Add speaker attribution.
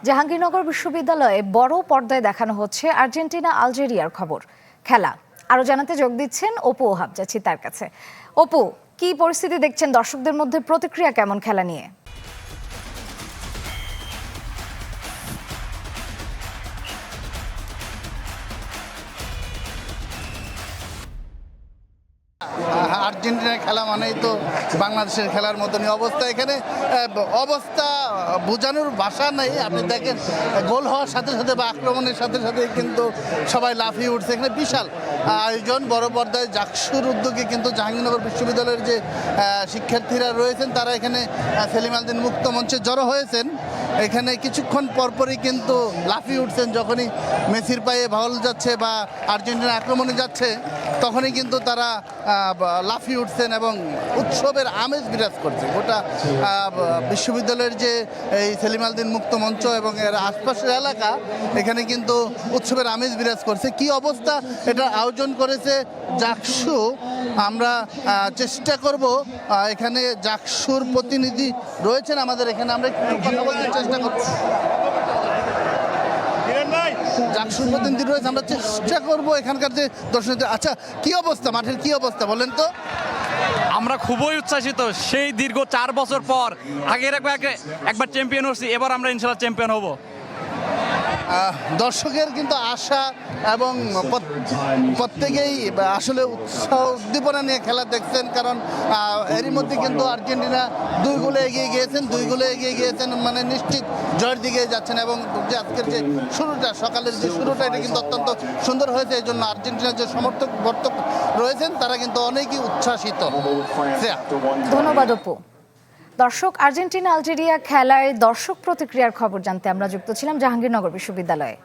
Speaker 1: জাহাঙ্গীরনগর বিশ্ববিদ্যালয়ে বড় পর্দায় দেখানো হচ্ছে আর্জেন্টিনা আলজেরিয়ার খবর খেলা। আরো জানাতে যোগ দিচ্ছেন অপু ওহাব, যাচ্ছি তার কাছে। অপু, কি পরিস্থিতি দেখছেন, দর্শকদের মধ্যে প্রতিক্রিয়া কেমন খেলা নিয়ে?
Speaker 2: আর্জেন্টিনার খেলা মানেই তো বাংলাদেশের খেলার মতনই অবস্থা। এখানে অবস্থা বোঝানোর ভাষা নেই। আপনি দেখেন গোল হওয়ার সাথে সাথে বা আক্রমণের সাথে সাথে কিন্তু সবাই লাফিয়ে উঠছে। এখানে বিশাল আয়োজন, বড় পর্দায় জাকসুর উদ্যোগে কিন্তু জাহাঙ্গীরনগর বিশ্ববিদ্যালয়ের যে শিক্ষার্থীরা রয়েছেন তারা এখানে সেলিম আল-দ্বীন মুক্ত মঞ্চে জড়ো হয়েছেন। এখানে কিছুক্ষণ পরপরই কিন্তু লাফিয়ে উঠছেন, যখনই মেসির পায়ে ভাউল যাচ্ছে বা আর্জেন্টিনা আক্রমণে যাচ্ছে তখনই কিন্তু তারা লাফিয়ে উঠছেন এবং উৎসবের আমেজ বিরাজ করছে গোটা বিশ্ববিদ্যালয়ের যে এই সেলিম আল-দ্বীন মুক্ত মঞ্চ এবং এর আশপাশের এলাকা। এখানে কিন্তু উৎসবের আমেজ বিরাজ করছে। কি অবস্থা এটা আয়োজন করেছে জাকসু। আমরা চেষ্টা করব, এখানে জাকসুর প্রতিনিধি রয়েছেন আমাদের এখানে, আমরা একটু কথা বলতে চেষ্টা করব। জাকসুর প্রতিনিধি রয়েছে, আমরা চেষ্টা করবো এখানকার যে দর্শনার্থী। আচ্ছা, কি অবস্থা, মাঠের কি অবস্থা বলেন তো?
Speaker 3: আমরা খুবই উচ্ছ্বাসিত। সেই দীর্ঘ 4 বছর পর আগের একবার চ্যাম্পিয়ন হচ্ছি, এবার আমরা ইনশাল্লাহ চ্যাম্পিয়ন হব।
Speaker 2: দর্শকের কিন্তু আশা এবং প্রত্যেকেই আসলে উৎসাহ উদ্দীপনা নিয়ে খেলা দেখছেন, কারণ এরই মধ্যে কিন্তু আর্জেন্টিনা 2 গোলে এগিয়ে গিয়েছেন, মানে নিশ্চিত জয়ের দিকে যাচ্ছেন। এবং যে আজকের যে শুরুটা, সকালের যে শুরুটা, এটা কিন্তু অত্যন্ত সুন্দর হয়েছে। এই জন্য আর্জেন্টিনার যে সমর্থক রয়েছেন তারা কিন্তু অনেকই উচ্ছ্বাসিত।
Speaker 1: ধন্যবাদ অপু। দর্শক, আর্জেন্টিনা আলজেরিয়া খেলায় দর্শক প্রতিক্রিয়ার খবর জানতে আমরা যুক্ত ছিলাম জাহাঙ্গীরনগর বিশ্ববিদ্যালয়ে।